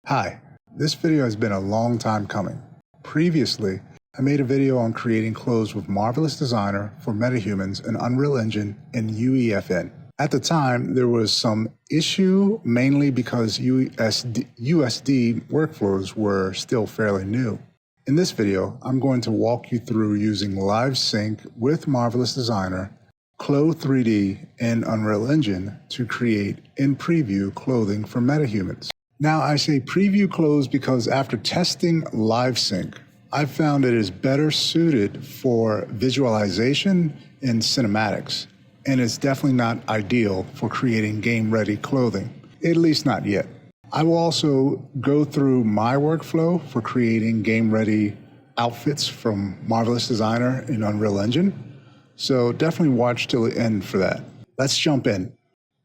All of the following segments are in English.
Hi, this video has been a long time coming. Previously, I made a video on creating clothes with Marvelous Designer for Metahumans in Unreal Engine and UEFN. At the time, there was some issue mainly because USD workflows were still fairly new. In this video, I'm going to walk you through using LiveSync with Marvelous Designer, Cloth 3D, and Unreal Engine to create in preview clothing for Metahumans. Now, I say preview clothes because after testing LiveSync, I've found it is better suited for visualization and cinematics, and it's definitely not ideal for creating game-ready clothing, at least not yet. I will also go through my workflow for creating game-ready outfits from Marvelous Designer in Unreal Engine, so definitely watch till the end for that. Let's jump in.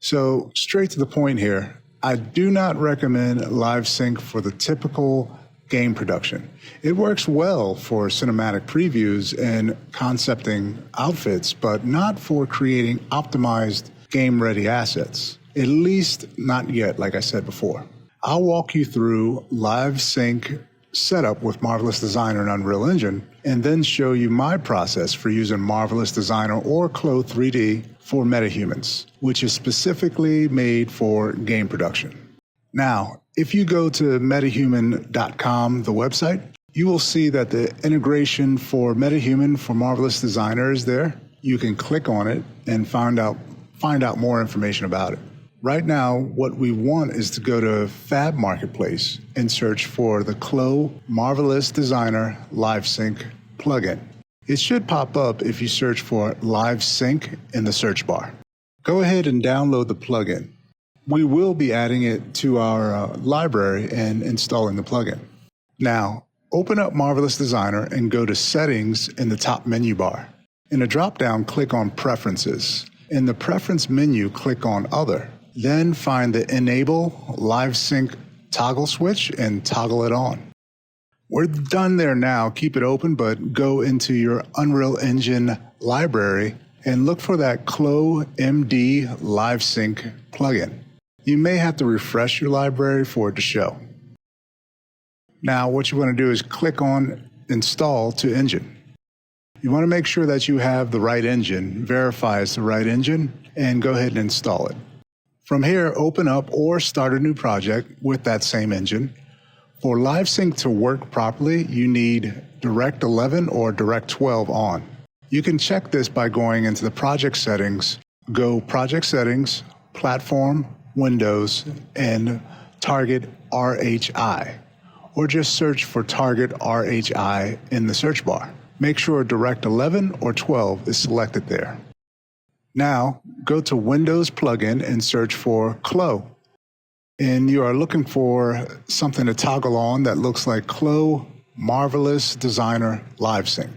So straight to the point here. I do not recommend LiveSync for the typical game production. It works well for cinematic previews and concepting outfits, but not for creating optimized game-ready assets. At least not yet, like I said before. I'll walk you through LiveSync setup with Marvelous Designer and Unreal Engine, and then show you my process for using Marvelous Designer or Cloth 3D for Metahumans, which is specifically made for game production. Now, if you go to metahuman.com, the website, you will see that the integration for Metahuman for Marvelous Designer is there. You can click on it and find out more information about it. Right now, what we want is to go to Fab Marketplace and search for the CLO Marvelous Designer LiveSync plugin. It should pop up if you search for LiveSync in the search bar. Go ahead and download the plugin. We will be adding it to our library and installing the plugin. Now, open up Marvelous Designer and go to Settings in the top menu bar. In the drop-down, click on Preferences. In the Preference menu, click on Other. Then find the Enable LiveSync toggle switch and toggle it on. We're done there now. Keep it open, but go into your Unreal Engine library and look for that CLO MD LiveSync plugin. You may have to refresh your library for it to show. Now, what you want to do is click on Install to Engine. You want to make sure that you have the right engine, verify it's the right engine, and go ahead and install it. From here, open up or start a new project with that same engine. For LiveSync to work properly, you need Direct 11 or Direct 12 on. You can check this by going into the project settings, go Project Settings, Platform, Windows, and Target RHI, or just search for Target RHI in the search bar. Make sure Direct 11 or 12 is selected there. Now, go to Windows plugin and search for CLO. And you are looking for something to toggle on that looks like CLO Marvelous Designer LiveSync.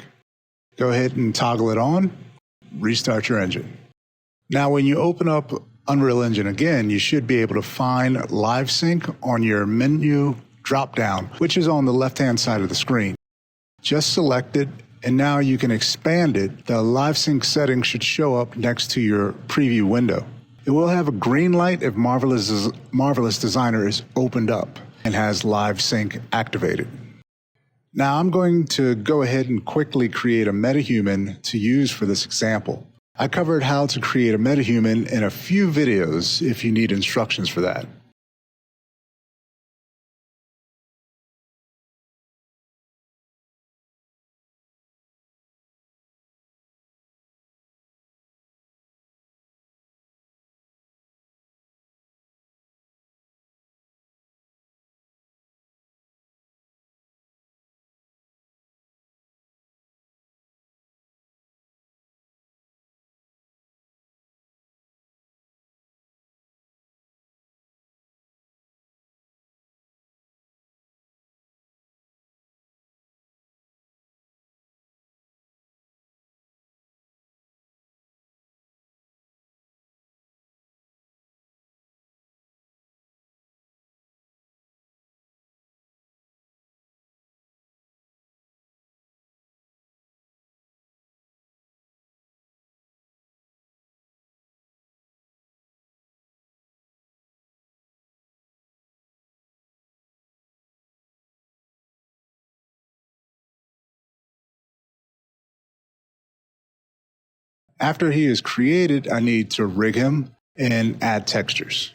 Go ahead and toggle it on, restart your engine. Now, when you open up Unreal Engine again, you should be able to find LiveSync on your menu drop-down, which is on the left-hand side of the screen. Just select it, and now you can expand it. The LiveSync settings should show up next to your preview window. It will have a green light if Marvelous Designer is opened up and has LiveSync activated. Now I'm going to go ahead and quickly create a metahuman to use for this example. I covered how to create a metahuman in a few videos if you need instructions for that. After he is created, I need to rig him and add textures.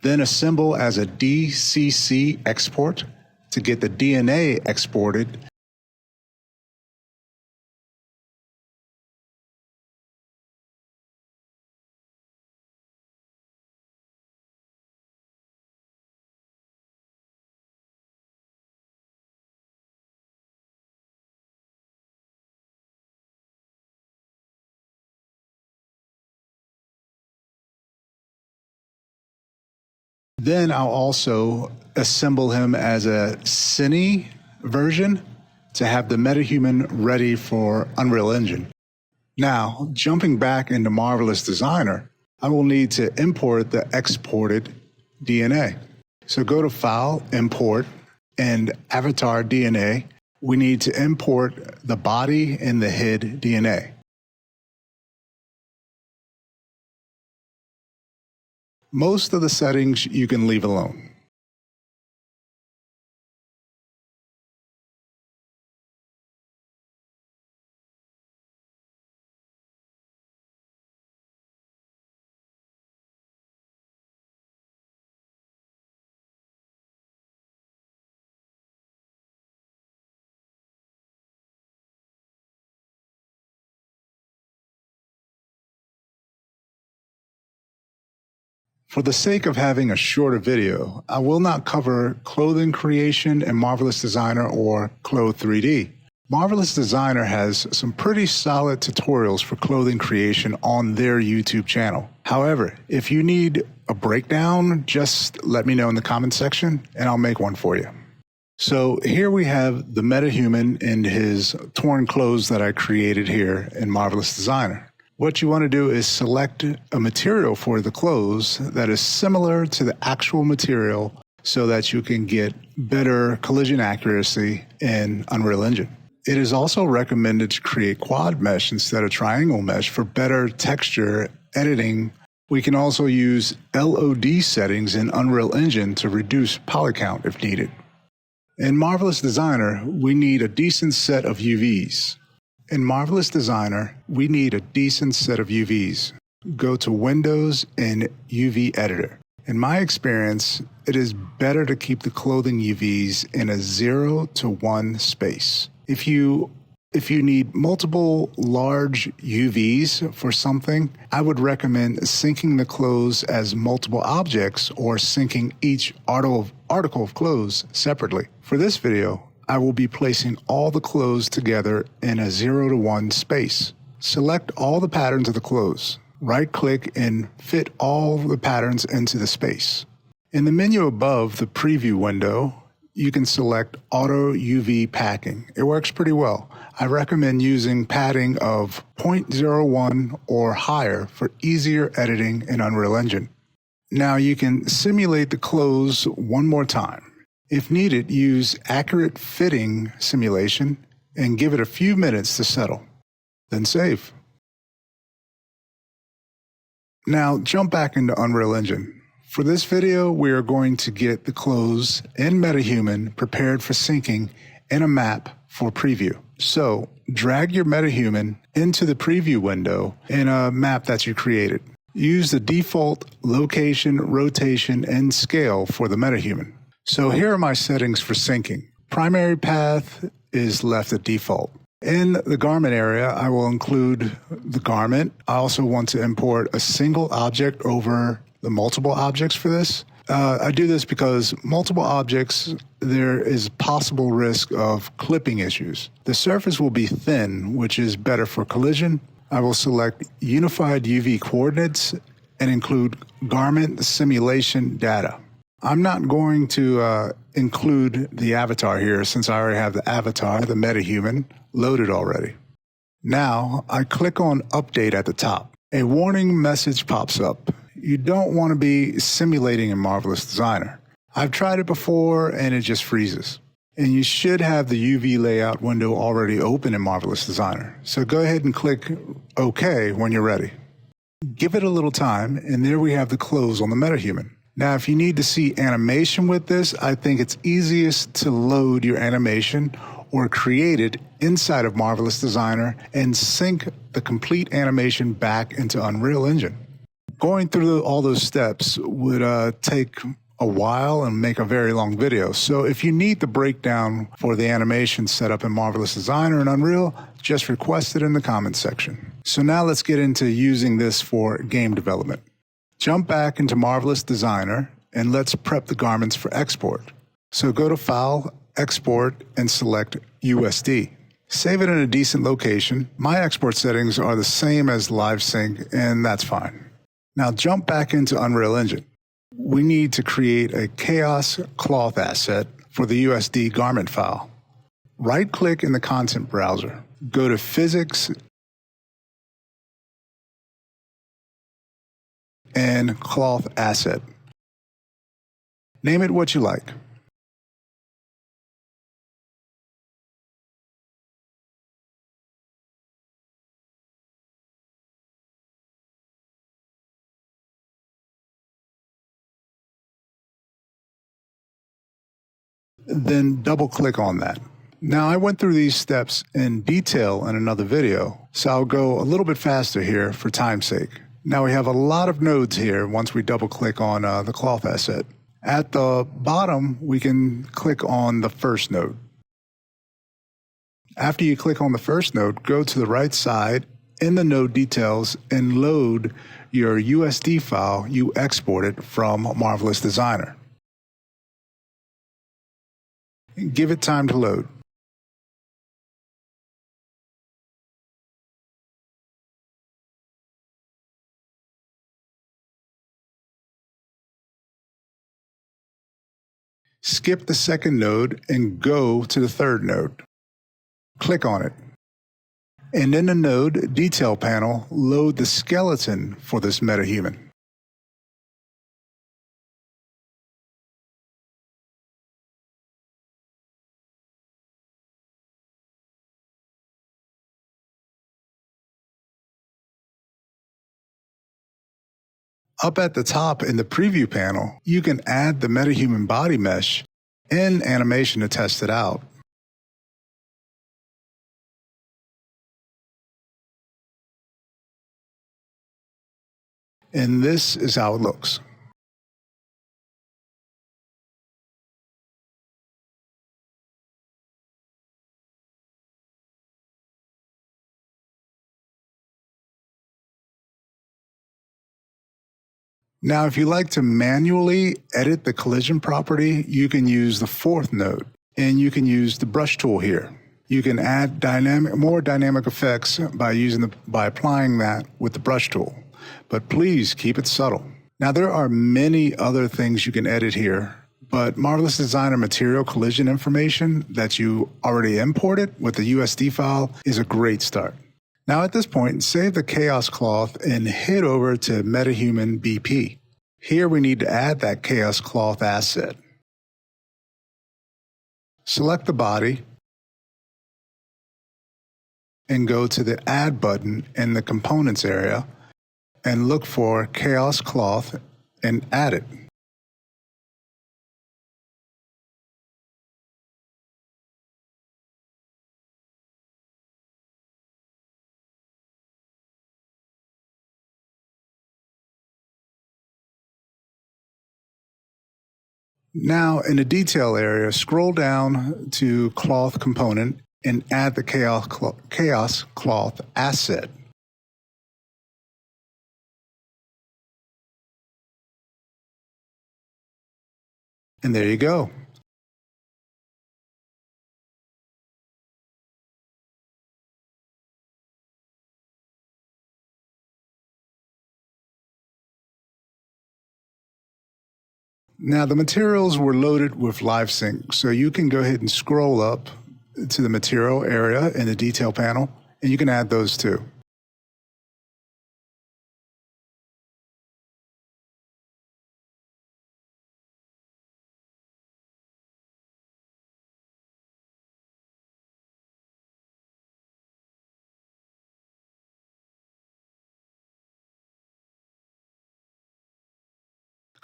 Then assemble as a DCC export to get the DNA exported. Then I'll also assemble him as a Cine version to have the Metahuman ready for Unreal Engine. Now, jumping back into Marvelous Designer, I will need to import the exported DNA. So go to File, Import, and Avatar DNA. We need to import the body and the head DNA. Most of the settings you can leave alone. For the sake of having a shorter video, I will not cover clothing creation in Marvelous Designer or Cloth 3D. Marvelous Designer has some pretty solid tutorials for clothing creation on their YouTube channel. However, if you need a breakdown, just let me know in the comment section and I'll make one for you. So here we have the Metahuman and his torn clothes that I created here in Marvelous Designer. What you want to do is select a material for the clothes that is similar to the actual material so that you can get better collision accuracy in Unreal Engine. It is also recommended to create quad mesh instead of triangle mesh for better texture editing. We can also use LOD settings in Unreal Engine to reduce poly count if needed. In Marvelous Designer, we need a decent set of UVs. In Marvelous Designer, we need a decent set of UVs. Go to Windows and UV Editor. In my experience, it is better to keep the clothing UVs in a 0 to 1 space. If you need multiple large UVs for something, I would recommend syncing the clothes as multiple objects or syncing each article of clothes separately. For this video, I will be placing all the clothes together in a 0 to 1 space. Select all the patterns of the clothes. Right-click and fit all the patterns into the space. In the menu above the preview window, you can select Auto UV Packing. It works pretty well. I recommend using padding of 0.01 or higher for easier editing in Unreal Engine. Now you can simulate the clothes one more time. If needed, use Accurate Fitting Simulation and give it a few minutes to settle. Then save. Now jump back into Unreal Engine. For this video, we are going to get the clothes in Metahuman prepared for syncing in a map for preview. So drag your Metahuman into the preview window in a map that you created. Use the default location, rotation, and scale for the Metahuman. So here are my settings for syncing. Primary path is left at default. In the garment area, I will include the garment. I also want to import a single object over the multiple objects for this. I do this because multiple objects, there is possible risk of clipping issues. The surface will be thin, which is better for collision. I will select unified UV coordinates and include garment simulation data. I'm not going to include the avatar here since I already have the avatar, the Metahuman, loaded already. Now I click on Update at the top. A warning message pops up. You don't want to be simulating in Marvelous Designer. I've tried it before and it just freezes. And you should have the UV layout window already open in Marvelous Designer. So go ahead and click OK when you're ready. Give it a little time, and there we have the clothes on the Metahuman. Now, if you need to see animation with this, I think it's easiest to load your animation or create it inside of Marvelous Designer and sync the complete animation back into Unreal Engine. Going through all those steps would take a while and make a very long video. So if you need the breakdown for the animation set up in Marvelous Designer and Unreal, just request it in the comments section. So now let's get into using this for game development. Jump back into Marvelous Designer and let's prep the garments for export. So go to File, Export, and select USD. Save it in a decent location. My export settings are the same as LiveSync, and that's fine. Now jump back into Unreal Engine. We need to create a Chaos Cloth asset for the USD garment file. Right-click in the content browser. Go to Physics and Cloth Asset. Name it what you like. Then double-click on that. Now, I went through these steps in detail in another video, so I'll go a little bit faster here for time's sake. Now, we have a lot of nodes here once we double-click on the cloth asset. At the bottom, we can click on the first node. After you click on the first node, go to the right side in the node details and load your USD file you exported from Marvelous Designer. Give it time to load. Skip the second node and go to the third node. Click on it. And in the node detail panel, load the skeleton for this Metahuman. Up at the top in the preview panel, you can add the Metahuman body mesh in animation to test it out. And this is how it looks. Now, if you like to manually edit the collision property, you can use the fourth node, and you can use the brush tool here. You can add more dynamic effects by applying that with the brush tool, but please keep it subtle. Now, there are many other things you can edit here, but Marvelous Designer material collision information that you already imported with the USD file is a great start. Now at this point, save the Chaos Cloth and head over to Metahuman BP. Here we need to add that Chaos Cloth asset. Select the body and go to the Add button in the Components area and look for Chaos Cloth and add it. Now, in the detail area, scroll down to Cloth Component and add the Chaos Cloth asset. And there you go. Now, the materials were loaded with LiveSync, so you can go ahead and scroll up to the material area in the detail panel, and you can add those too.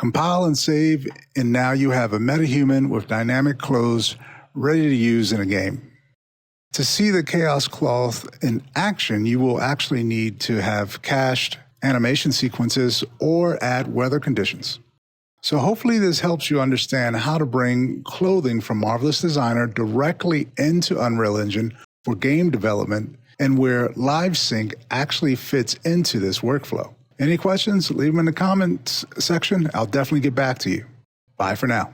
Compile and save, and now you have a metahuman with dynamic clothes ready to use in a game. To see the Chaos Cloth in action, you will actually need to have cached animation sequences or add weather conditions. So hopefully this helps you understand how to bring clothing from Marvelous Designer directly into Unreal Engine for game development and where LiveSync actually fits into this workflow. Any questions? Leave them in the comments section. I'll definitely get back to you. Bye for now.